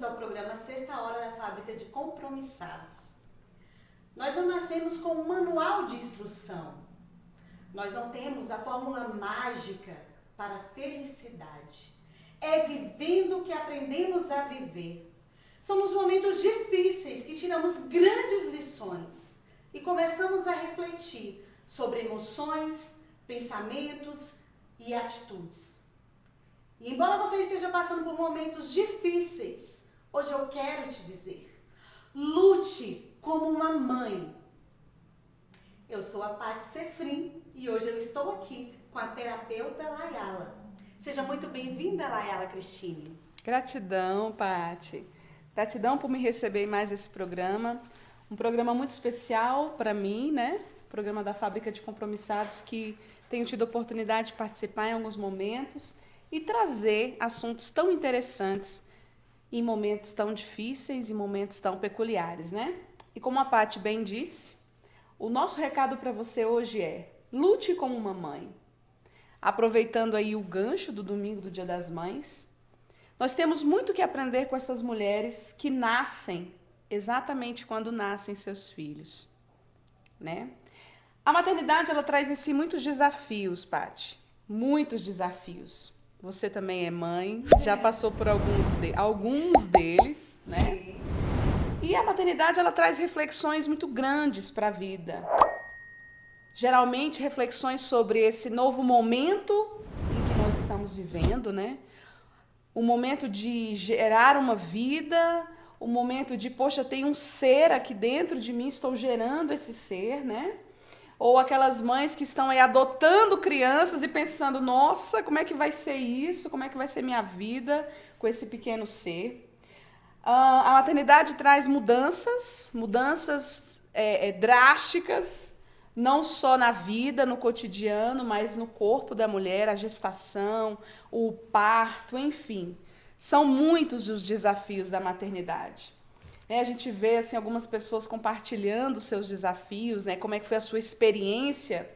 ao programa Sexta Hora da Fábrica de Compromissados. Nós não nascemos com um manual de instrução. Nós não temos a fórmula mágica para a felicidade. É vivendo que aprendemos a viver. São nos momentos difíceis que tiramos grandes lições e começamos a refletir sobre emoções, pensamentos e atitudes. E embora você esteja passando por momentos difíceis, hoje eu quero te dizer, lute como uma mãe. Eu sou a Paty Sefrim e hoje eu estou aqui com a terapeuta Layala. Seja muito bem-vinda, Layala Cristine. Gratidão, Paty. Gratidão por me receber em mais esse programa. Um programa muito especial para mim, né? Programa da Fábrica de Compromissados, que tenho tido a oportunidade de participar em alguns momentos e trazer assuntos tão interessantes em momentos tão difíceis e momentos tão peculiares, né? E como a Paty bem disse, o nosso recado para você hoje é: lute como uma mãe. Aproveitando aí o gancho do domingo do Dia das Mães, nós temos muito que aprender com essas mulheres que nascem exatamente quando nascem seus filhos, né? A maternidade, ela traz em si muitos desafios, Paty. Muitos desafios. Você também é mãe, já passou por alguns deles, né? Sim. E a maternidade, ela traz reflexões muito grandes para a vida. Geralmente, reflexões sobre esse novo momento em que nós estamos vivendo, né? O momento de gerar uma vida, o momento de, poxa, tem um ser aqui dentro de mim, estou gerando esse ser, né? Ou aquelas mães que estão aí adotando crianças e pensando, nossa, como é que vai ser isso? Como é que vai ser minha vida com esse pequeno ser? A maternidade traz mudanças drásticas, não só na vida, no cotidiano, mas no corpo da mulher, a gestação, o parto, enfim. São muitos os desafios da maternidade. A gente vê assim, algumas pessoas compartilhando seus desafios, né? Como é que foi a sua experiência.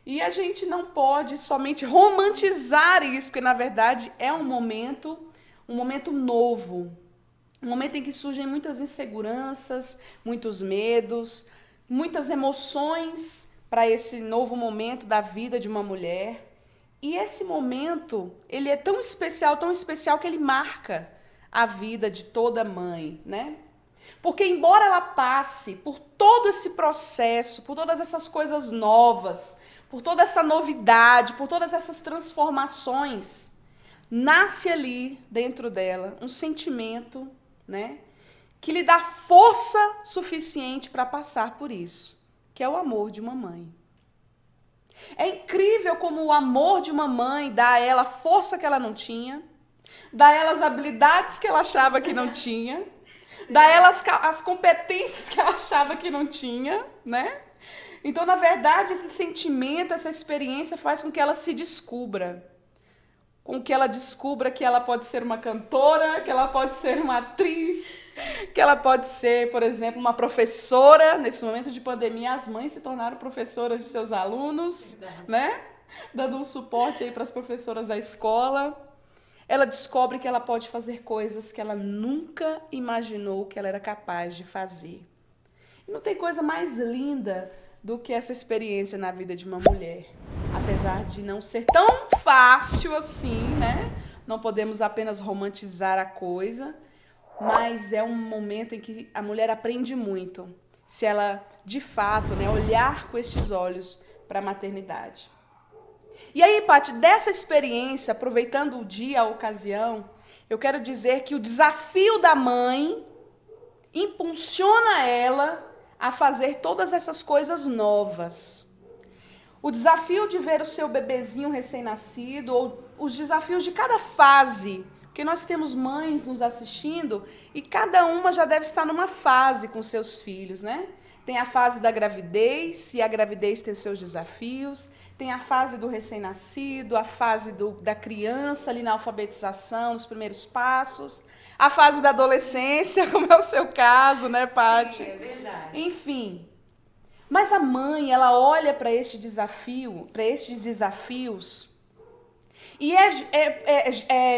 E a gente não pode somente romantizar isso, porque na verdade é um momento novo. Um momento em que surgem muitas inseguranças, muitos medos, muitas emoções para esse novo momento da vida de uma mulher. E esse momento, ele é tão especial que ele marca a vida de toda mãe, né? Porque embora ela passe por todo esse processo, por todas essas coisas novas, por toda essa novidade, por todas essas transformações, nasce ali dentro dela um sentimento, né, que lhe dá força suficiente para passar por isso, que é o amor de uma mãe. É incrível como o amor de uma mãe dá a ela força que ela não tinha, dá a ela as habilidades que ela achava que não tinha, dá a ela as competências que ela achava que não tinha, né? Então, na verdade, esse sentimento, essa experiência faz com que ela se descubra. Com que ela descubra que ela pode ser uma cantora, que ela pode ser uma atriz, que ela pode ser, por exemplo, uma professora. Nesse momento de pandemia, as mães se tornaram professoras de seus alunos, né? Dando um suporte aí para as professoras da escola. Ela descobre que ela pode fazer coisas que ela nunca imaginou que ela era capaz de fazer. E não tem coisa mais linda do que essa experiência na vida de uma mulher. Apesar de não ser tão fácil assim, né? Não podemos apenas romantizar a coisa, mas é um momento em que a mulher aprende muito, se ela, de fato, né, olhar com estes olhos para a maternidade. E aí, Paty, dessa experiência, aproveitando o dia, a ocasião, eu quero dizer que o desafio da mãe impulsiona ela a fazer todas essas coisas novas. O desafio de ver o seu bebezinho recém-nascido, ou os desafios de cada fase, porque nós temos mães nos assistindo e cada uma já deve estar numa fase com seus filhos, né? Tem a fase da gravidez, e a gravidez tem seus desafios. Tem a fase do recém-nascido, a fase da criança ali na alfabetização, nos primeiros passos, a fase da adolescência, como é o seu caso, né, Paty? Sim, é verdade. Enfim. Mas a mãe, ela olha para estes desafios E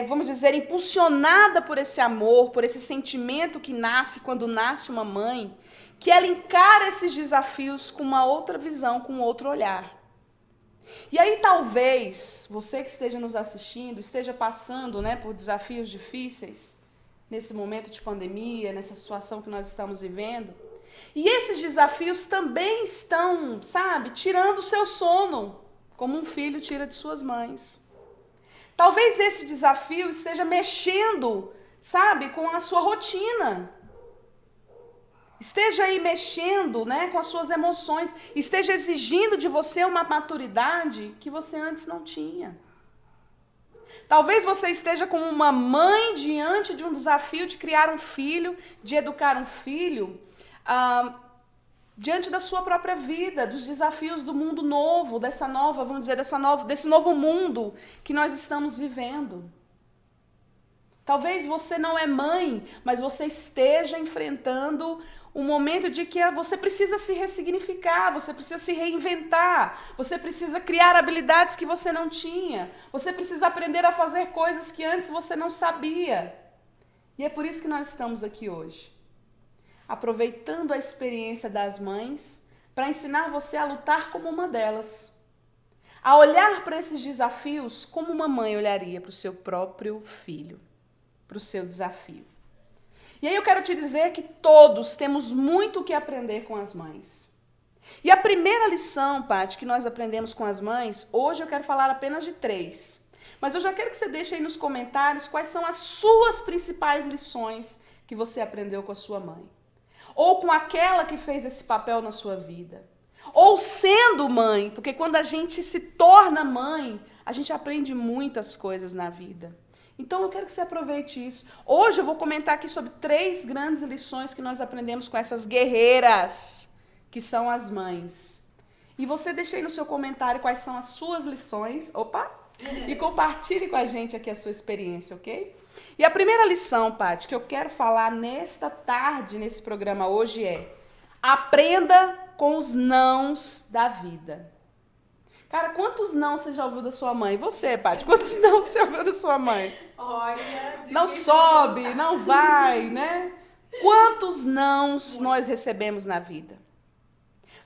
vamos dizer, impulsionada por esse amor, por esse sentimento que nasce quando nasce uma mãe, que ela encara esses desafios com uma outra visão, com outro olhar. E aí talvez você que esteja nos assistindo, esteja passando, né, por desafios difíceis, nesse momento de pandemia, nessa situação que nós estamos vivendo. E esses desafios também estão, sabe, tirando o seu sono, como um filho tira de suas mães. Talvez esse desafio esteja mexendo, sabe, com a sua rotina. Esteja aí mexendo, né, com as suas emoções. Esteja exigindo de você uma maturidade que você antes não tinha. Talvez você esteja como uma mãe diante de um desafio de criar um filho, de educar um filho, diante da sua própria vida, dos desafios do mundo novo, dessa nova, vamos dizer, desse novo mundo que nós estamos vivendo. Talvez você não é mãe, mas você esteja enfrentando um momento de que você precisa se ressignificar, você precisa se reinventar, você precisa criar habilidades que você não tinha, você precisa aprender a fazer coisas que antes você não sabia. E é por isso que nós estamos aqui hoje, aproveitando a experiência das mães para ensinar você a lutar como uma delas, a olhar para esses desafios como uma mãe olharia para o seu próprio filho, para o seu desafio. E aí eu quero te dizer que todos temos muito o que aprender com as mães. E a primeira lição, Paty, que nós aprendemos com as mães, hoje eu quero falar apenas de 3. Mas eu já quero que você deixe aí nos comentários quais são as suas principais lições que você aprendeu com a sua mãe. Ou com aquela que fez esse papel na sua vida. Ou sendo mãe, porque quando a gente se torna mãe, a gente aprende muitas coisas na vida. Então eu quero que você aproveite isso. Hoje eu vou comentar aqui sobre 3 grandes lições que nós aprendemos com essas guerreiras, que são as mães. E você deixa aí no seu comentário quais são as suas lições. Opa! E compartilhe com a gente aqui a sua experiência, ok? E a primeira lição, Paty, que eu quero falar nesta tarde, nesse programa hoje é: aprenda com os nãos da vida. Cara, quantos não você já ouviu da sua mãe? Você, Paty, quantos não você ouviu da sua mãe? Olha, não sobe, não vai, né? Quantos nãos nós recebemos na vida?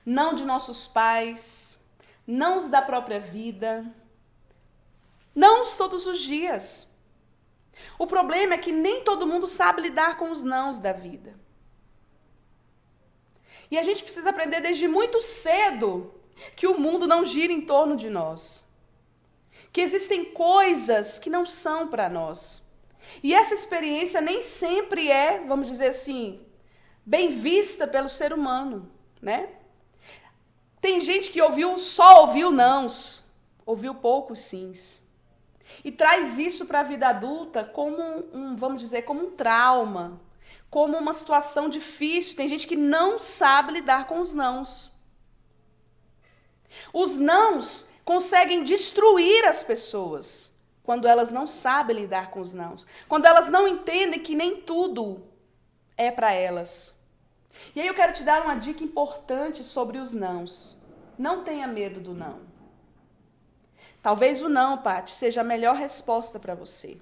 Não de nossos pais, nãos da própria vida, nãos todos os dias. O problema é que nem todo mundo sabe lidar com os nãos da vida. E a gente precisa aprender desde muito cedo que o mundo não gira em torno de nós. Que existem coisas que não são para nós. E essa experiência nem sempre é, vamos dizer assim, bem vista pelo ser humano, né? Tem gente que só ouviu nãos, ouviu poucos sims. E traz isso para a vida adulta como vamos dizer, como um trauma, como uma situação difícil. Tem gente que não sabe lidar com os nãos. Os nãos conseguem destruir as pessoas quando elas não sabem lidar com os nãos. Quando elas não entendem que nem tudo é para elas. E aí eu quero te dar uma dica importante sobre os nãos. Não tenha medo do não. Talvez o não, Paty, seja a melhor resposta para você.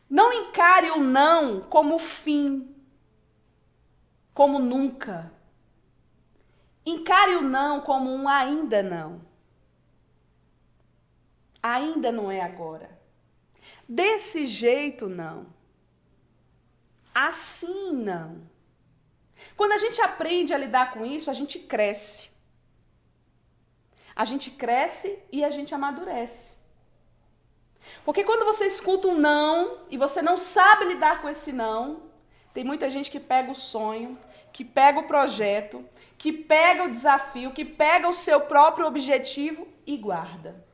Não encare o não como fim, como nunca. Encare o não como um ainda não. Ainda não é agora. Desse jeito, não. Assim, não. Quando a gente aprende a lidar com isso, a gente cresce. A gente cresce e a gente amadurece. Porque quando você escuta um não e você não sabe lidar com esse não, tem muita gente que pega o sonho, que pega o projeto, que pega o desafio, que pega o seu próprio objetivo e guarda.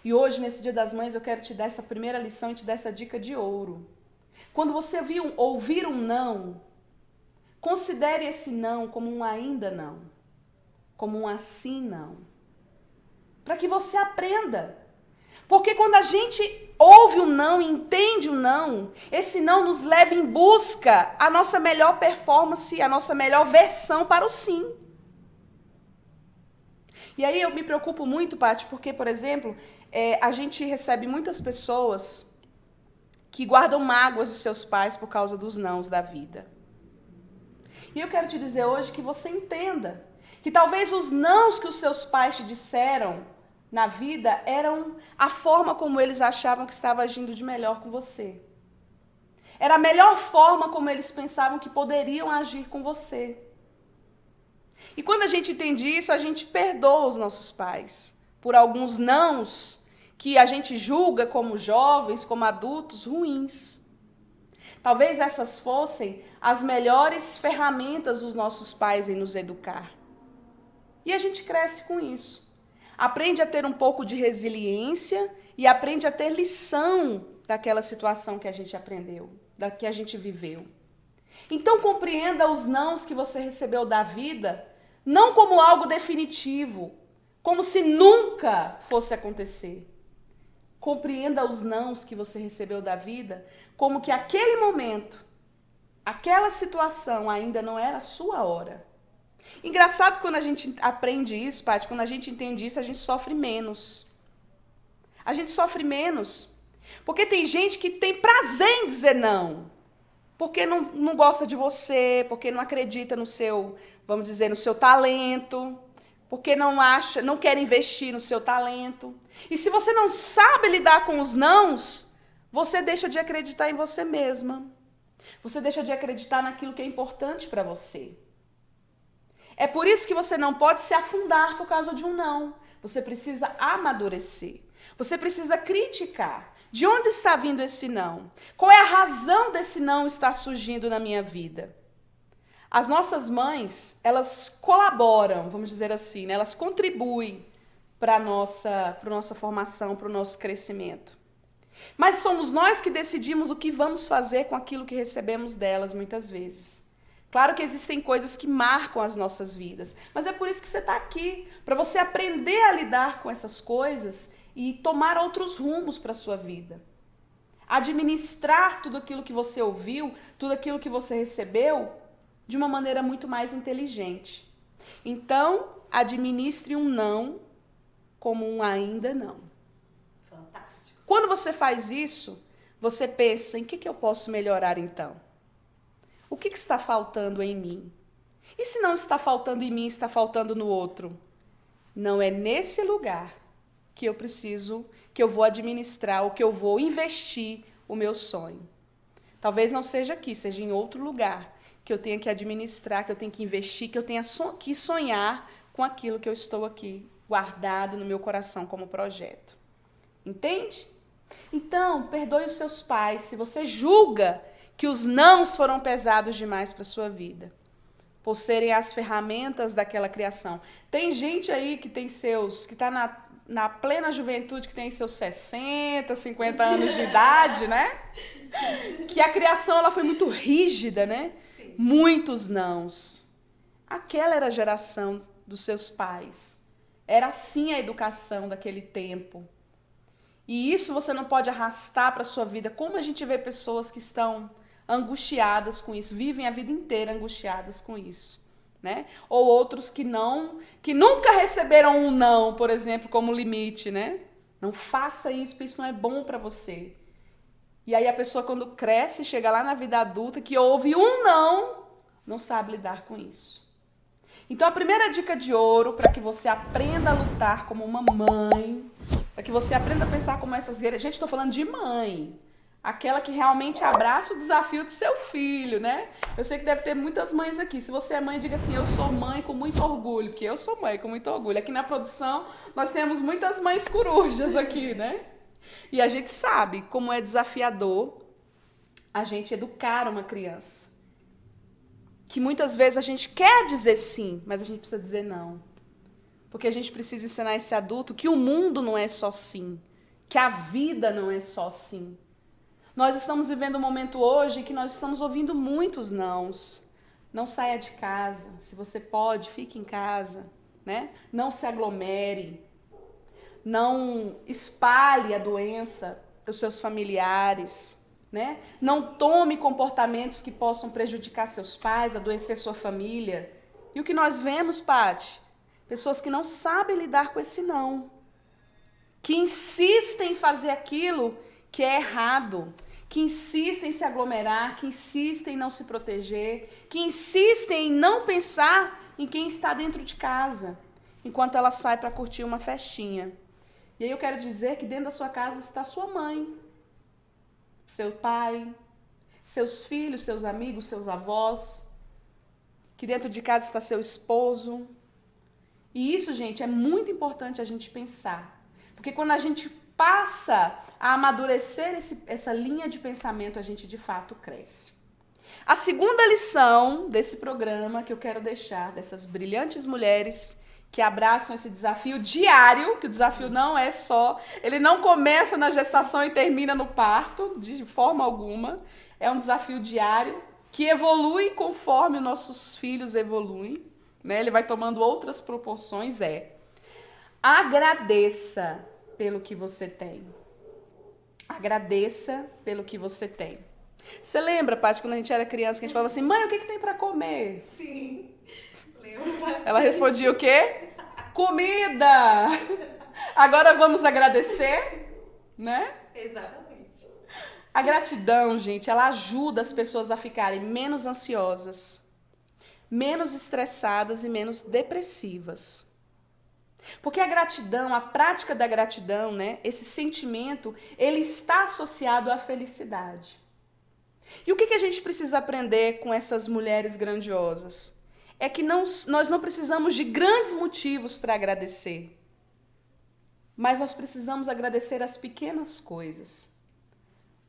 E hoje, nesse Dia das Mães, eu quero te dar essa primeira lição e te dar essa dica de ouro. Quando você ouvir um não, considere esse não como um ainda não, como um assim não, para que você aprenda. Porque quando a gente ouve o não, entende o não, esse não nos leva em busca a nossa melhor performance, a nossa melhor versão para o sim. E aí eu me preocupo muito, Paty, porque, por exemplo, a gente recebe muitas pessoas que guardam mágoas dos seus pais por causa dos nãos da vida. E eu quero te dizer hoje que você entenda que talvez os nãos que os seus pais te disseram na vida eram a forma como eles achavam que estava agindo de melhor com você. Era a melhor forma como eles pensavam que poderiam agir com você. E quando a gente entende isso, a gente perdoa os nossos pais por alguns nãos que a gente julga como jovens, como adultos, ruins. Talvez essas fossem as melhores ferramentas dos nossos pais em nos educar. E a gente cresce com isso. Aprende a ter um pouco de resiliência e aprende a ter lição daquela situação que a gente aprendeu, da que a gente viveu. Então compreenda os nãos que você recebeu da vida, não como algo definitivo, como se nunca fosse acontecer. Compreenda os nãos que você recebeu da vida, como que aquele momento, aquela situação ainda não era a sua hora. Engraçado que quando a gente aprende isso, Paty, quando a gente entende isso, a gente sofre menos. A gente sofre menos. Porque tem gente que tem prazer em dizer não. Porque não gosta de você, porque não acredita no seu, vamos dizer, no seu talento, porque não quer investir no seu talento. E se você não sabe lidar com os nãos, você deixa de acreditar em você mesma. Você deixa de acreditar naquilo que é importante para você. É por isso que você não pode se afundar por causa de um não. Você precisa amadurecer. Você precisa criticar. De onde está vindo esse não? Qual é a razão desse não estar surgindo na minha vida? As nossas mães, elas colaboram, vamos dizer assim, né? Elas contribuem para a nossa formação, para o nosso crescimento. Mas somos nós que decidimos o que vamos fazer com aquilo que recebemos delas muitas vezes. Claro que existem coisas que marcam as nossas vidas, mas é por isso que você está aqui, para você aprender a lidar com essas coisas e tomar outros rumos para a sua vida. Administrar tudo aquilo que você ouviu, tudo aquilo que você recebeu, de uma maneira muito mais inteligente. Então, administre um não como um ainda não. Fantástico. Quando você faz isso, você pensa, em que eu posso melhorar então? O que está faltando em mim? E se não está faltando em mim, está faltando no outro? Não é nesse lugar que eu vou administrar, ou que eu vou investir o meu sonho. Talvez não seja aqui, seja em outro lugar que eu tenha que administrar, que eu tenho que investir, que eu tenha que sonhar com aquilo que eu estou aqui guardado no meu coração como projeto. Entende? Então, perdoe os seus pais se você julga que os nãos foram pesados demais para a sua vida, por serem as ferramentas daquela criação. Tem gente aí que está na plena juventude, que tem seus 60, 50 anos de idade, né? Que a criação ela foi muito rígida, né? Sim. Muitos nãos. Aquela era a geração dos seus pais. Era assim a educação daquele tempo. E isso você não pode arrastar para a sua vida. Como a gente vê pessoas que estão angustiadas com isso, vivem a vida inteira angustiadas com isso, né? Ou outros que nunca receberam um não, por exemplo, como limite, né? Não faça isso, porque isso não é bom para você. E aí a pessoa, quando cresce, chega lá na vida adulta, que ouve um não sabe lidar com isso. Então a primeira dica de ouro para que você aprenda a lutar como uma mãe, para que você aprenda a pensar como essas guerreiras. Gente, estou falando de mãe. Aquela que realmente abraça o desafio do seu filho, né? Eu sei que deve ter muitas mães aqui. Se você é mãe, diga assim, eu sou mãe com muito orgulho, porque eu sou mãe com muito orgulho. Aqui na produção, nós temos muitas mães corujas aqui, né? E a gente sabe como é desafiador a gente educar uma criança. Que muitas vezes a gente quer dizer sim, mas a gente precisa dizer não. Porque a gente precisa ensinar esse adulto que o mundo não é só sim, que a vida não é só sim. Nós estamos vivendo um momento hoje que nós estamos ouvindo muitos nãos. Não saia de casa. Se você pode, fique em casa, né? Não se aglomere. Não espalhe a doença para os seus familiares, né? Não tome comportamentos que possam prejudicar seus pais, adoecer sua família. E o que nós vemos, Paty, Pessoas que não sabem lidar com esse não. Que insistem em fazer aquilo que é errado. Que insistem em se aglomerar, que insistem em não se proteger, que insistem em não pensar em quem está dentro de casa, enquanto ela sai para curtir uma festinha. E aí eu quero dizer que dentro da sua casa está sua mãe, seu pai, seus filhos, seus amigos, seus avós, que dentro de casa está seu esposo. E isso, gente, é muito importante a gente pensar. Porque quando a gente passa a amadurecer essa linha de pensamento, a gente de fato cresce. A segunda lição desse programa que eu quero deixar, dessas brilhantes mulheres que abraçam esse desafio diário, que o desafio não é só, ele não começa na gestação e termina no parto, de forma alguma, é um desafio diário que evolui conforme os nossos filhos evoluem, né? Ele vai tomando outras proporções, agradeça pelo que você tem. Agradeça pelo que você tem. Você lembra, Paty, quando a gente era criança, que a gente falava assim, mãe, o que tem pra comer? Sim, lembro bastante. Ela respondia o quê? Comida! Agora vamos agradecer, né? Exatamente. A gratidão, gente, ela ajuda as pessoas a ficarem menos ansiosas, menos estressadas e menos depressivas. Porque a gratidão, a prática da gratidão, né, esse sentimento, ele está associado à felicidade. E o que a gente precisa aprender com essas mulheres grandiosas? É que nós não precisamos de grandes motivos para agradecer, mas nós precisamos agradecer as pequenas coisas.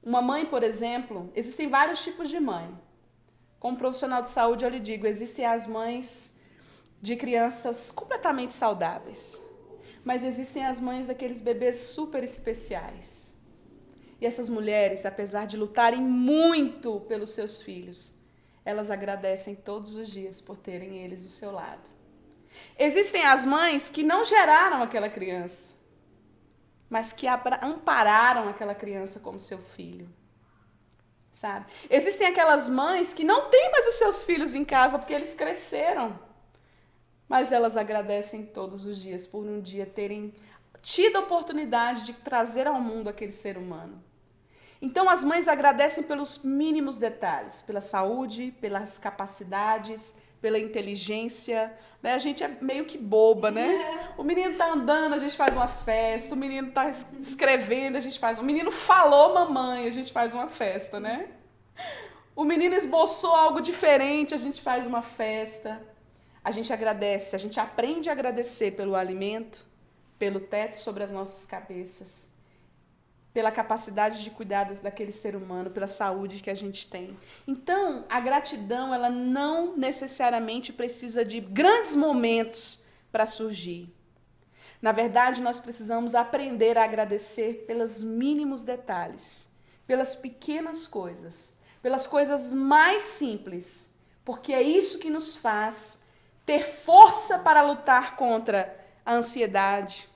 Uma mãe, por exemplo, existem vários tipos de mãe. Como profissional de saúde, eu lhe digo, existem as mães de crianças completamente saudáveis. Mas existem as mães daqueles bebês super especiais. E essas mulheres, apesar de lutarem muito pelos seus filhos, elas agradecem todos os dias por terem eles do seu lado. Existem as mães que não geraram aquela criança, mas que ampararam aquela criança como seu filho. Sabe? Existem aquelas mães que não têm mais os seus filhos em casa porque eles cresceram. Mas elas agradecem todos os dias por um dia terem tido a oportunidade de trazer ao mundo aquele ser humano. Então as mães agradecem pelos mínimos detalhes, pela saúde, pelas capacidades, pela inteligência, né? A gente é meio que boba, né? O menino tá andando, a gente faz uma festa, o menino tá escrevendo, a gente faz... O menino falou mamãe, a gente faz uma festa, né? O menino esboçou algo diferente, a gente faz uma festa. A gente agradece, a gente aprende a agradecer pelo alimento, pelo teto sobre as nossas cabeças, pela capacidade de cuidar daquele ser humano, pela saúde que a gente tem. Então, a gratidão, ela não necessariamente precisa de grandes momentos para surgir. Na verdade, nós precisamos aprender a agradecer pelos mínimos detalhes, pelas pequenas coisas, pelas coisas mais simples, porque é isso que nos faz ter força para lutar contra a ansiedade,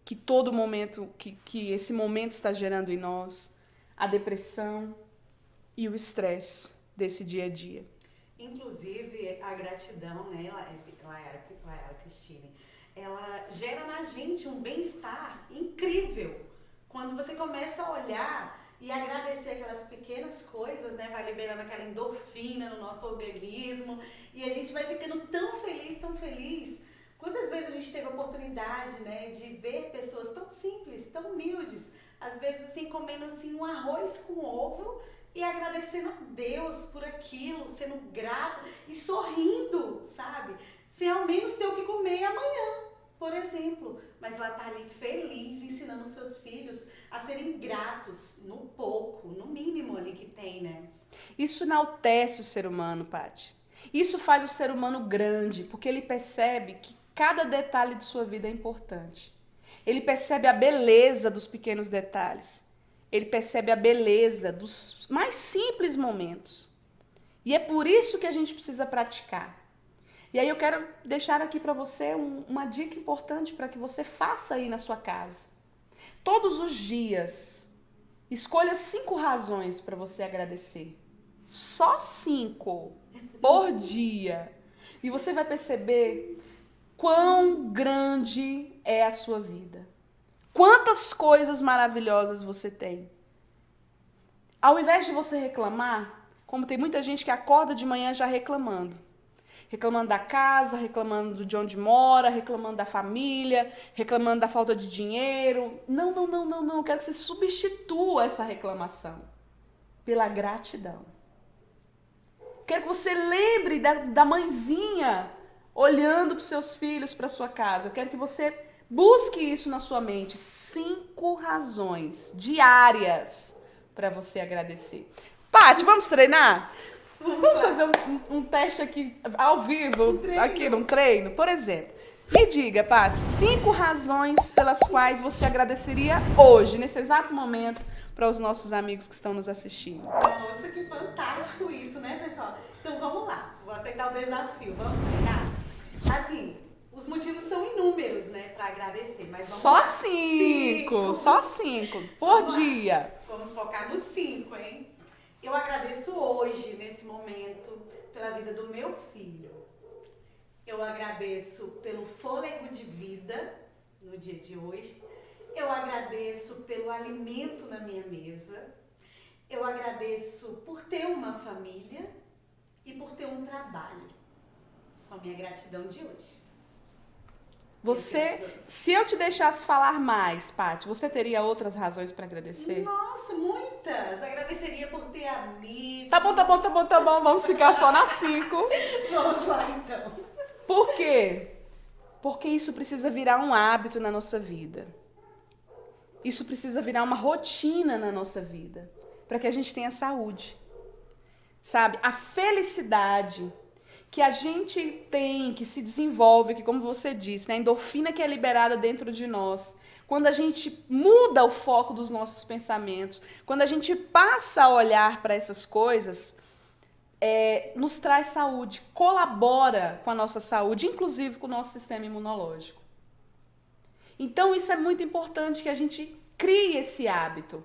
que todo momento, que esse momento está gerando em nós, a depressão e o estresse desse dia a dia. Inclusive, a gratidão, né, Laera Cristine, ela gera na gente um bem-estar incrível. Quando você começa a olhar e agradecer aquelas pequenas coisas, né, vai liberando aquela endorfina no nosso organismo e a gente vai ficando tão feliz, tão feliz. Quantas vezes a gente teve a oportunidade, né, de ver pessoas tão simples, tão humildes, às vezes assim, comendo assim, um arroz com ovo e agradecendo a Deus por aquilo, sendo grata e sorrindo, sabe? Sem ao menos ter o que comer amanhã, por exemplo. Mas ela tá ali feliz, ensinando os seus filhos a serem gratos no pouco, no mínimo ali que tem, né? Isso enaltece o ser humano, Paty. Isso faz o ser humano grande, porque ele percebe que cada detalhe de sua vida é importante. Ele percebe a beleza dos pequenos detalhes. Ele percebe a beleza dos mais simples momentos. E é por isso que a gente precisa praticar. E aí eu quero deixar aqui para você uma dica importante para que você faça aí na sua casa. Todos os dias, escolha 5 razões para você agradecer. Só 5 por dia. E você vai perceber quão grande é a sua vida. Quantas coisas maravilhosas você tem. Ao invés de você reclamar, como tem muita gente que acorda de manhã já reclamando. Reclamando da casa, reclamando de onde mora, reclamando da família, reclamando da falta de dinheiro. Não, não, não, não, não. Eu quero que você substitua essa reclamação pela gratidão. Quero que você lembre da mãezinha olhando para os seus filhos, para sua casa. Eu quero que você busque isso na sua mente. 5 razões diárias para você agradecer. Paty, vamos treinar? Vamos fazer um teste aqui ao vivo, aqui num treino? Por exemplo, me diga, Paty, 5 razões pelas quais você agradeceria hoje, nesse exato momento, para os nossos amigos que estão nos assistindo. Nossa, que fantástico isso, né, pessoal? Então vamos lá, vou aceitar o desafio, vamos treinar? Assim, os motivos são inúmeros, né, para agradecer, mas vamos só lá. 5, só 5 por dia. Vamos focar nos 5, hein? Eu agradeço hoje, nesse momento, pela vida do meu filho. Eu agradeço pelo fôlego de vida no dia de hoje. Eu agradeço pelo alimento na minha mesa. Eu agradeço por ter uma família e por ter um trabalho. São minha gratidão de hoje. Se eu te deixasse falar mais, Paty, você teria outras razões para agradecer? Nossa, muitas! Agradeceria por ter amigos. Tá bom. Vamos ficar só nas 5. Vamos lá, então. Por quê? Porque isso precisa virar um hábito na nossa vida. Isso precisa virar uma rotina na nossa vida. Para que a gente tenha saúde. Sabe? A felicidade que a gente tem, que se desenvolve, que como você disse, né, a endorfina que é liberada dentro de nós, quando a gente muda o foco dos nossos pensamentos, quando a gente passa a olhar para essas coisas, nos traz saúde, colabora com a nossa saúde, inclusive com o nosso sistema imunológico. Então isso é muito importante que a gente crie esse hábito,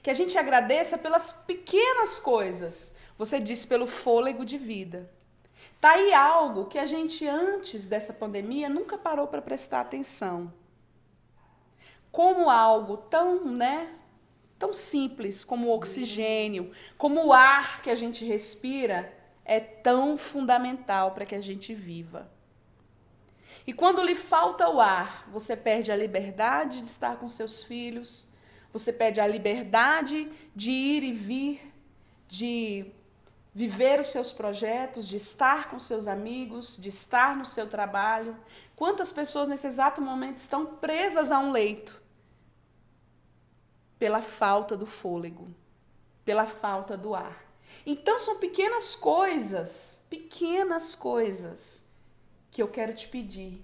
que a gente agradeça pelas pequenas coisas. Você disse pelo fôlego de vida. Tá aí algo que a gente, antes dessa pandemia, nunca parou para prestar atenção. Como algo tão simples como o oxigênio, como o ar que a gente respira, é tão fundamental para que a gente viva. E quando lhe falta o ar, você perde a liberdade de estar com seus filhos, você perde a liberdade de ir e vir, de viver os seus projetos, de estar com seus amigos, de estar no seu trabalho. Quantas pessoas nesse exato momento estão presas a um leito? Pela falta do fôlego, pela falta do ar. Então são pequenas coisas que eu quero te pedir,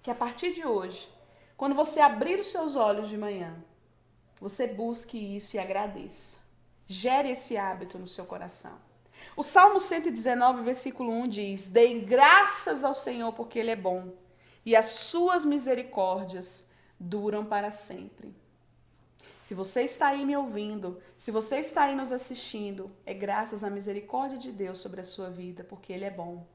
que a partir de hoje, quando você abrir os seus olhos de manhã, você busque isso e agradeça. Gere esse hábito no seu coração. O Salmo 119, versículo 1 diz: Dei graças ao Senhor porque Ele é bom, e as suas misericórdias duram para sempre. Se você está aí me ouvindo, se você está aí nos assistindo, é graças à misericórdia de Deus sobre a sua vida, porque Ele é bom.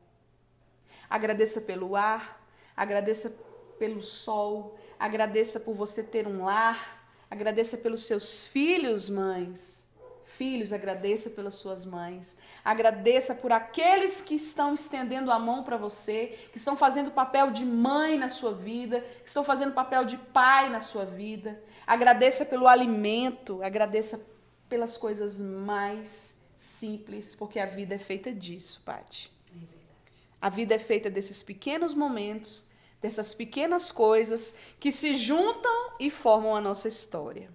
Agradeça pelo ar, agradeça pelo sol, agradeça por você ter um lar, agradeça pelos seus filhos, mães. Filhos, agradeça pelas suas mães. Agradeça por aqueles que estão estendendo a mão para você, que estão fazendo o papel de mãe na sua vida, que estão fazendo o papel de pai na sua vida. Agradeça pelo alimento, agradeça pelas coisas mais simples, porque a vida é feita disso, Paty. É verdade. A vida é feita desses pequenos momentos, dessas pequenas coisas que se juntam e formam a nossa história.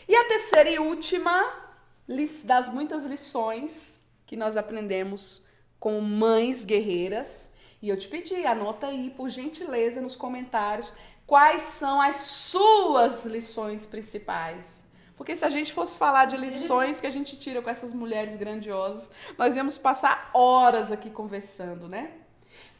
E a terceira e última das muitas lições que nós aprendemos com mães guerreiras. E eu te pedi, anota aí, por gentileza, nos comentários, quais são as suas lições principais. Porque se a gente fosse falar de lições que a gente tira com essas mulheres grandiosas, nós íamos passar horas aqui conversando, né?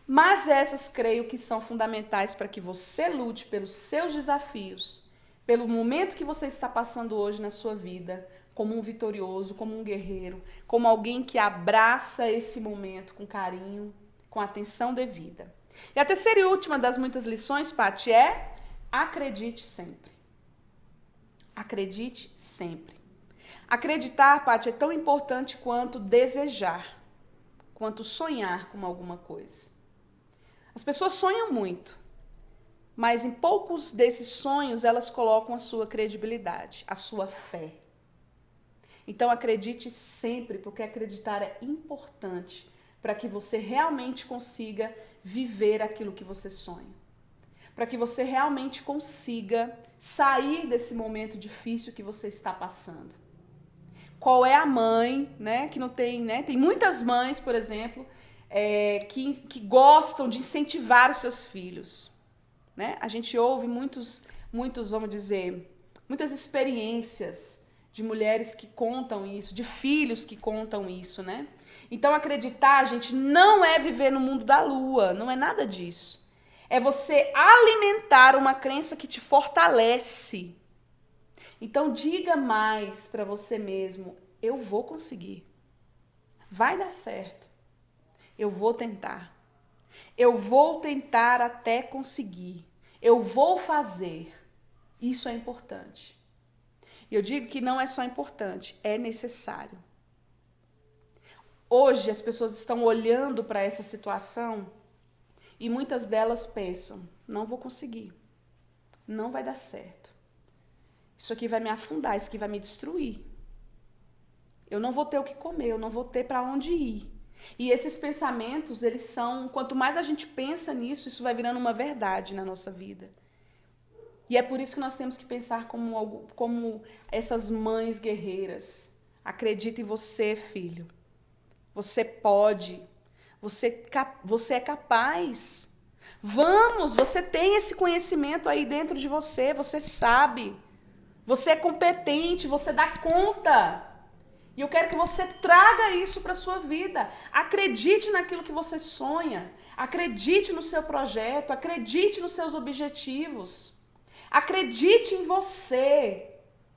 Mas essas creio que são fundamentais para que você lute pelos seus desafios, pelo momento que você está passando hoje na sua vida, como um vitorioso, como um guerreiro, como alguém que abraça esse momento com carinho, com atenção devida. E a terceira e última das muitas lições, Paty, é acredite sempre. Acredite sempre. Acreditar, Paty, é tão importante quanto desejar, quanto sonhar com alguma coisa. As pessoas sonham muito, mas em poucos desses sonhos elas colocam a sua credibilidade, a sua fé. Então acredite sempre, porque acreditar é importante para que você realmente consiga viver aquilo que você sonha. Para que você realmente consiga sair desse momento difícil que você está passando. Qual é a mãe, né, que não tem, né? Tem muitas mães, por exemplo, que gostam de incentivar os seus filhos, né? A gente ouve muitos, vamos dizer, muitas experiências de mulheres que contam isso, de filhos que contam isso, né? Então acreditar, gente, não é viver no mundo da lua, não é nada disso. É você alimentar uma crença que te fortalece. Então diga mais para você mesmo, eu vou conseguir. Vai dar certo. Eu vou tentar. Eu vou tentar até conseguir. Eu vou fazer. Isso é importante. E eu digo que não é só importante, é necessário. Hoje as pessoas estão olhando para essa situação e muitas delas pensam, não vou conseguir, não vai dar certo. Isso aqui vai me afundar, isso aqui vai me destruir. Eu não vou ter o que comer, eu não vou ter para onde ir. E esses pensamentos, eles são, quanto mais a gente pensa nisso, isso vai virando uma verdade na nossa vida. E é por isso que nós temos que pensar como essas mães guerreiras. Acredita em você, filho. Você pode. Você é capaz. Vamos, você tem esse conhecimento aí dentro de você. Você sabe. Você é competente, você dá conta. E eu quero que você traga isso para a sua vida. Acredite naquilo que você sonha. Acredite no seu projeto. Acredite nos seus objetivos. Acredite em você,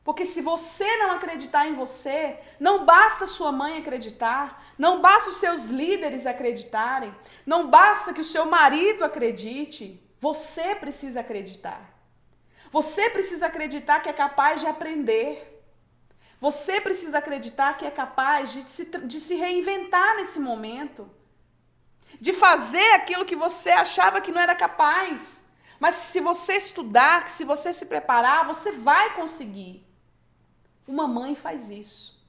porque se você não acreditar em você, não basta sua mãe acreditar, não basta os seus líderes acreditarem, não basta que o seu marido acredite, você precisa acreditar. Você precisa acreditar que é capaz de aprender. Você precisa acreditar que é capaz de se reinventar nesse momento, de fazer aquilo que você achava que não era capaz. Mas se você estudar, se você se preparar, você vai conseguir. Uma mãe faz isso.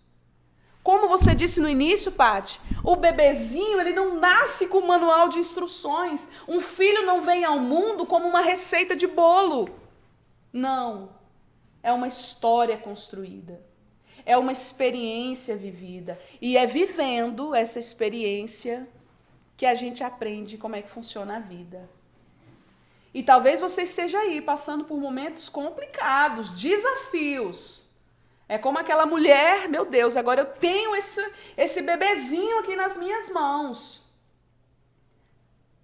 Como você disse no início, Paty, o bebezinho, ele não nasce com um manual de instruções. Um filho não vem ao mundo como uma receita de bolo. Não. É uma história construída. É uma experiência vivida. E é vivendo essa experiência que a gente aprende como é que funciona a vida. E talvez você esteja aí passando por momentos complicados, desafios. É como aquela mulher, meu Deus, agora eu tenho esse bebezinho aqui nas minhas mãos.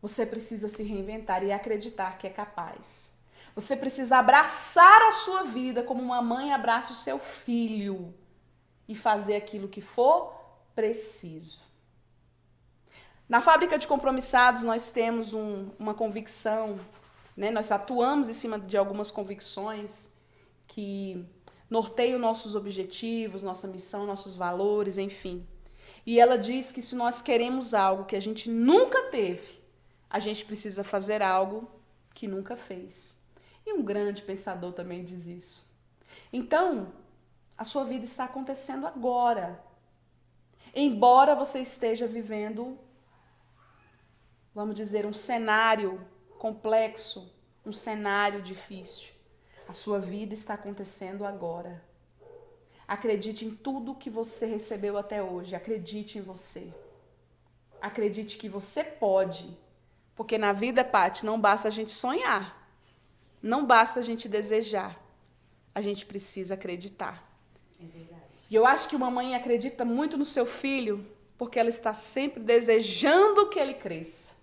Você precisa se reinventar e acreditar que é capaz. Você precisa abraçar a sua vida como uma mãe abraça o seu filho e fazer aquilo que for preciso. Na Fábrica de Compromissados nós temos uma convicção, né? Nós atuamos em cima de algumas convicções que norteiam nossos objetivos, nossa missão, nossos valores, enfim. E ela diz que se nós queremos algo que a gente nunca teve, a gente precisa fazer algo que nunca fez. E um grande pensador também diz isso. Então, a sua vida está acontecendo agora. Embora você esteja vivendo, vamos dizer, um cenário complexo, um cenário difícil. A sua vida está acontecendo agora. Acredite em tudo que você recebeu até hoje. Acredite em você. Acredite que você pode. Porque na vida, Paty, não basta a gente sonhar. Não basta a gente desejar. A gente precisa acreditar. É verdade. E eu acho que uma mãe acredita muito no seu filho porque ela está sempre desejando que ele cresça.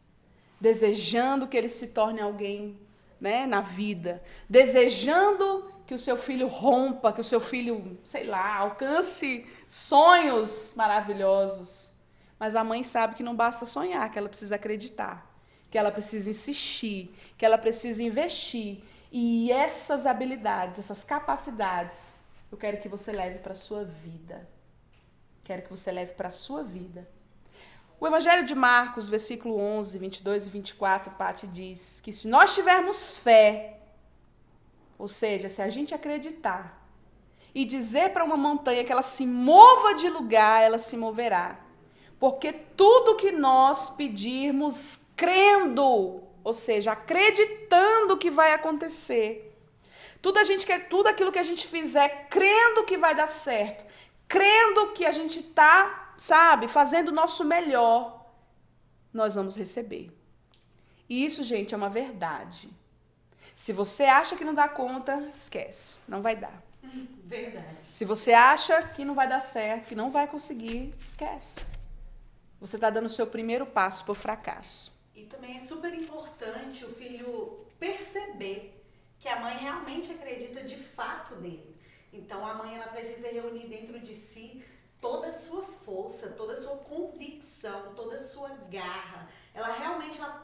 Desejando que ele se torne alguém, né, na vida. Desejando que o seu filho rompa, que o seu filho, sei lá, alcance sonhos maravilhosos. Mas a mãe sabe que não basta sonhar, que ela precisa acreditar. que ela precisa insistir, que ela precisa investir. E essas habilidades, essas capacidades, eu quero que você leve para a sua vida. Quero que você leve para a sua vida. O Evangelho de Marcos, versículo 11, 22 e 24, Paty diz que se nós tivermos fé, ou seja, se a gente acreditar e dizer para uma montanha que ela se mova de lugar, ela se moverá. Porque tudo que nós pedirmos crendo, ou seja, acreditando que vai acontecer, tudo aquilo que a gente fizer crendo que vai dar certo, crendo que a gente está, fazendo o nosso melhor, nós vamos receber. E isso, gente, é uma verdade. Se você acha que não dá conta, esquece, não vai dar. Verdade. Se você acha que não vai dar certo, que não vai conseguir, esquece. Você está dando o seu primeiro passo para o fracasso. E também é super importante o filho perceber que a mãe realmente acredita de fato nele. Então a mãe ela precisa reunir dentro de si toda a sua força, toda a sua convicção, toda a sua garra. Ela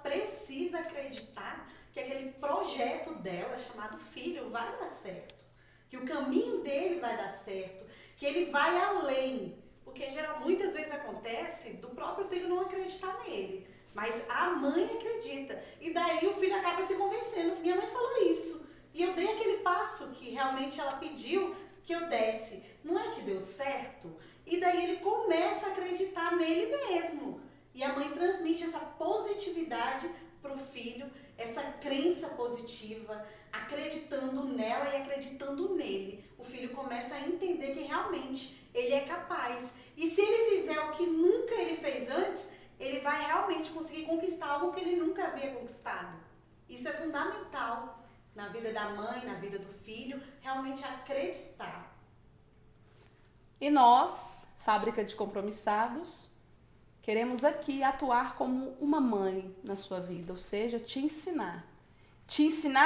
precisa acreditar que aquele projeto dela, chamado filho, vai dar certo. Que o caminho dele vai dar certo. Que ele vai além. Porque muitas vezes acontece do próprio filho não acreditar nele. Mas a mãe acredita. E daí o filho acaba se convencendo. Minha mãe falou isso. E eu dei aquele passo que realmente ela pediu que eu desse. Não é que deu certo? E daí ele começa a acreditar nele mesmo. E a mãe transmite essa positividade para o filho, essa crença positiva, acreditando nela e acreditando nele. O filho começa a entender que realmente ele é capaz. E se ele fizer o que nunca ele fez antes, ele vai realmente conseguir conquistar algo que ele nunca havia conquistado. Isso é fundamental na vida da mãe, na vida do filho, realmente acreditar. E nós, Fábrica de Compromissados, queremos aqui atuar como uma mãe na sua vida, ou seja, te ensinar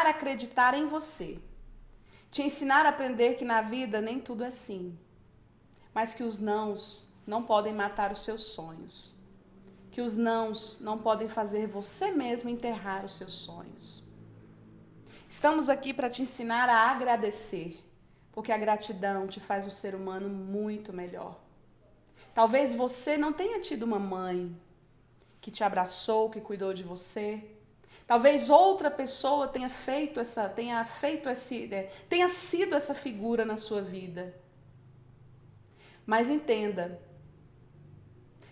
a acreditar em você, te ensinar a aprender que na vida nem tudo é sim, mas que os nãos não podem matar os seus sonhos, que os nãos não podem fazer você mesmo enterrar os seus sonhos. Estamos aqui para te ensinar a agradecer, porque a gratidão te faz um ser humano muito melhor. Talvez você não tenha tido uma mãe que te abraçou, que cuidou de você. Talvez outra pessoa tenha sido essa figura na sua vida. Mas entenda,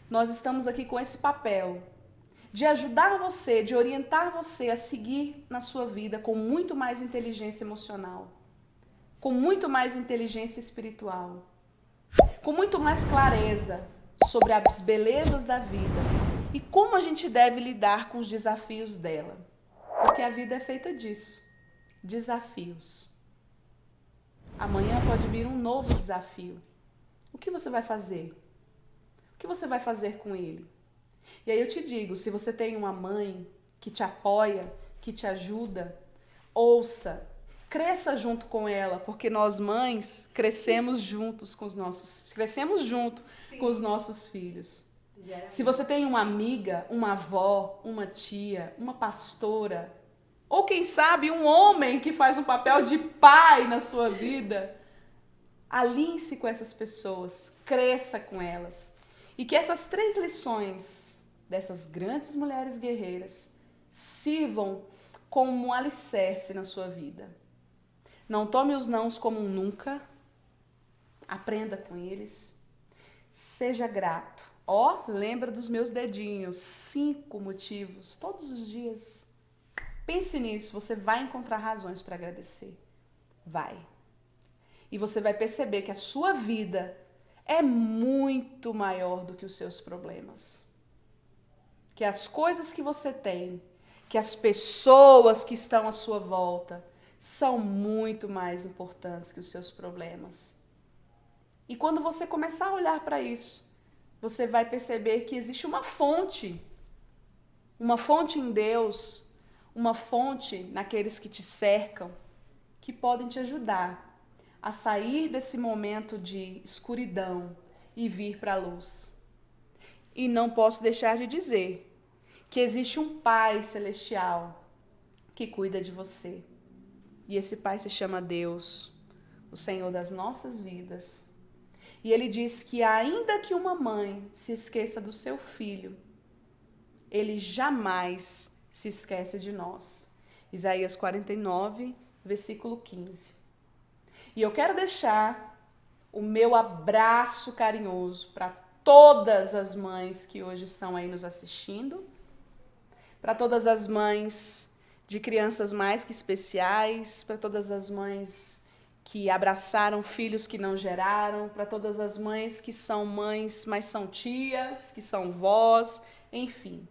nós estamos aqui com esse papel de ajudar você, de orientar você a seguir na sua vida com muito mais inteligência emocional, com muito mais inteligência espiritual, com muito mais clareza sobre as belezas da vida e como a gente deve lidar com os desafios dela. Porque a vida é feita disso, desafios. Amanhã pode vir um novo desafio. O que você vai fazer? O que você vai fazer com ele? E aí eu te digo, se você tem uma mãe que te apoia, que te ajuda, ouça, cresça junto com ela, porque nós mães crescemos junto com os nossos filhos. Se você tem uma amiga, uma avó, uma tia, uma pastora, ou quem sabe um homem que faz um papel de pai na sua vida, alinhe-se com essas pessoas, cresça com elas. E que essas 3 lições dessas grandes mulheres guerreiras sirvam como um alicerce na sua vida. Não tome os nãos como um nunca. Aprenda com eles. Seja grato. Lembra dos meus dedinhos. 5 motivos todos os dias. Pense nisso. Você vai encontrar razões para agradecer. Vai. E você vai perceber que a sua vida é muito maior do que os seus problemas. Que as coisas que você tem, que as pessoas que estão à sua volta, são muito mais importantes que os seus problemas. E quando você começar a olhar para isso, você vai perceber que existe uma fonte em Deus, uma fonte naqueles que te cercam, que podem te ajudar a sair desse momento de escuridão e vir para a luz. E não posso deixar de dizer que existe um Pai celestial que cuida de você. E esse Pai se chama Deus, o Senhor das nossas vidas. E ele diz que ainda que uma mãe se esqueça do seu filho, ele jamais se esquece de nós. Isaías 49, versículo 15. E eu quero deixar o meu abraço carinhoso para todas as mães que hoje estão aí nos assistindo, para todas as mães de crianças mais que especiais, para todas as mães que abraçaram filhos que não geraram, para todas as mães que são mães, mas são tias, que são vós, enfim.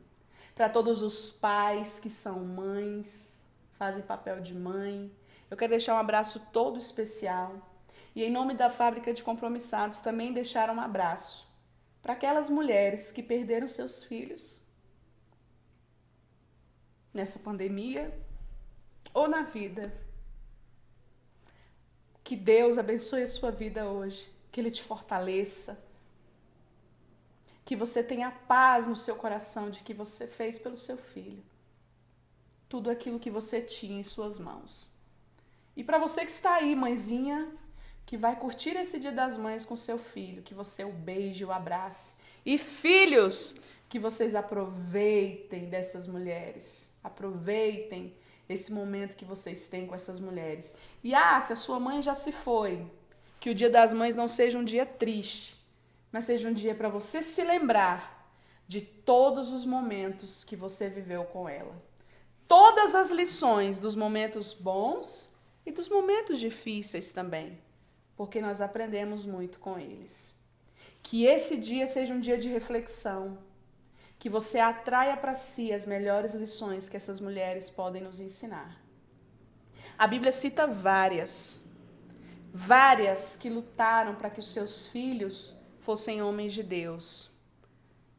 Para todos os pais que são mães, fazem papel de mãe. Eu quero deixar um abraço todo especial. E em nome da Fábrica de Compromissados também deixar um abraço para aquelas mulheres que perderam seus filhos nessa pandemia ou na vida. Que Deus abençoe a sua vida hoje, que Ele te fortaleça, que você tenha paz no seu coração de que você fez pelo seu filho tudo aquilo que você tinha em suas mãos. E para você que está aí, mãezinha, que vai curtir esse Dia das Mães com seu filho, que você o beije, o abrace. E filhos, que vocês aproveitem dessas mulheres. Aproveitem esse momento que vocês têm com essas mulheres. E se a sua mãe já se foi, que o Dia das Mães não seja um dia triste, mas seja um dia para você se lembrar de todos os momentos que você viveu com ela. Todas as lições dos momentos bons e dos momentos difíceis também, porque nós aprendemos muito com eles. Que esse dia seja um dia de reflexão, que você atraia para si as melhores lições que essas mulheres podem nos ensinar. A Bíblia cita várias que lutaram para que os seus filhos fossem homens de Deus.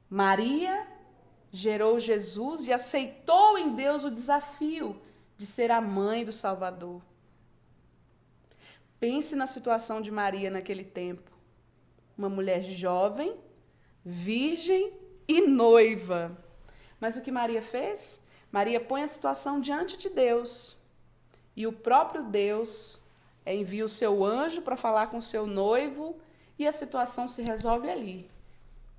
Maria gerou Jesus e aceitou em Deus o desafio de ser a mãe do Salvador. Pense na situação de Maria naquele tempo. Uma mulher jovem, virgem e noiva. Mas o que Maria fez? Maria põe a situação diante de Deus. E o próprio Deus envia o seu anjo para falar com o seu noivo e a situação se resolve ali,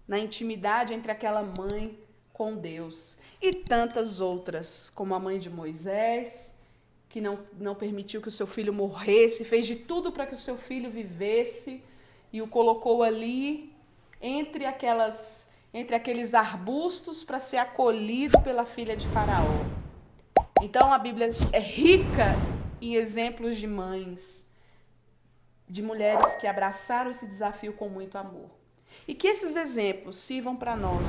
na intimidade entre aquela mãe com Deus. E tantas outras, como a mãe de Moisés, que não permitiu que o seu filho morresse, fez de tudo para que o seu filho vivesse e o colocou ali entre aqueles arbustos para ser acolhido pela filha de Faraó. Então a Bíblia é rica em exemplos de mães, de mulheres que abraçaram esse desafio com muito amor. E que esses exemplos sirvam para nós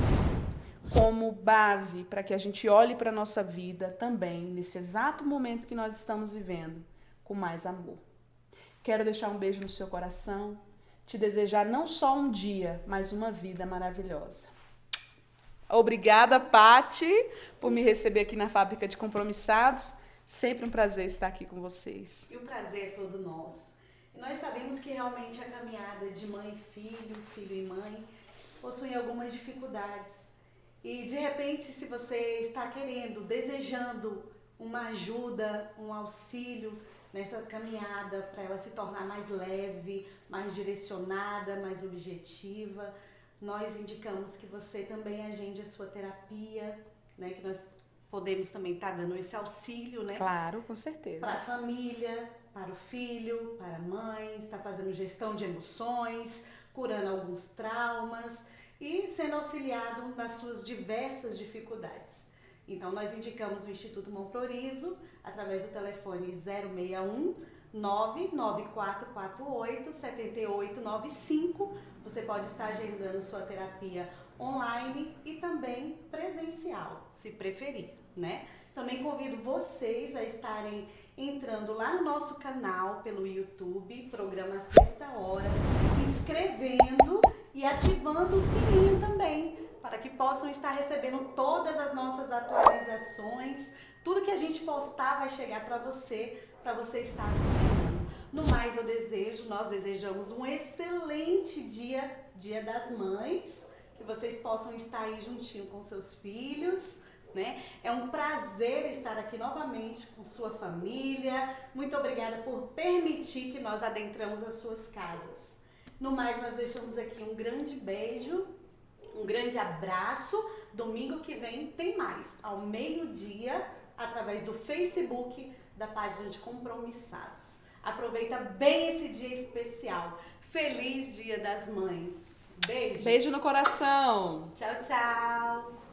como base para que a gente olhe para a nossa vida também, nesse exato momento que nós estamos vivendo, com mais amor. Quero deixar um beijo no seu coração, te desejar não só um dia, mas uma vida maravilhosa. Obrigada, Pati, por me receber aqui na Fábrica de Compromissados. Sempre um prazer estar aqui com vocês. E o prazer é todo nosso. E nós sabemos que realmente a caminhada de mãe e filho, filho e mãe, possuem algumas dificuldades. E de repente, se você está querendo, desejando uma ajuda, um auxílio nessa caminhada para ela se tornar mais leve, mais direcionada, mais objetiva, nós indicamos que você também agende a sua terapia, né? Que nós podemos também estar dando esse auxílio, né? Claro, com certeza. Para a família, para o filho, para a mãe, está fazendo gestão de emoções, curando alguns traumas e sendo auxiliado nas suas diversas dificuldades. Então, nós indicamos o Instituto Monflorizo através do telefone 061 99448 7895. Você pode estar agendando sua terapia online e também presencial, se preferir, né? Também convido vocês a estarem entrando lá no nosso canal pelo YouTube, programa Sexta Hora, se inscrevendo e ativando o sininho também, para que possam estar recebendo todas as nossas atualizações. Tudo que a gente postar vai chegar para você estar acompanhando. No mais, nós desejamos um excelente Dia das Mães, que vocês possam estar aí juntinho com seus filhos, né? É um prazer estar aqui novamente com sua família. Muito obrigada por permitir que nós adentramos as suas casas. No mais, nós deixamos aqui um grande beijo, um grande abraço. Domingo que vem tem mais, ao meio-dia, através do Facebook da página de Compromissados. Aproveita bem esse dia especial. Feliz Dia das Mães. Beijo. Beijo no coração. Tchau, tchau.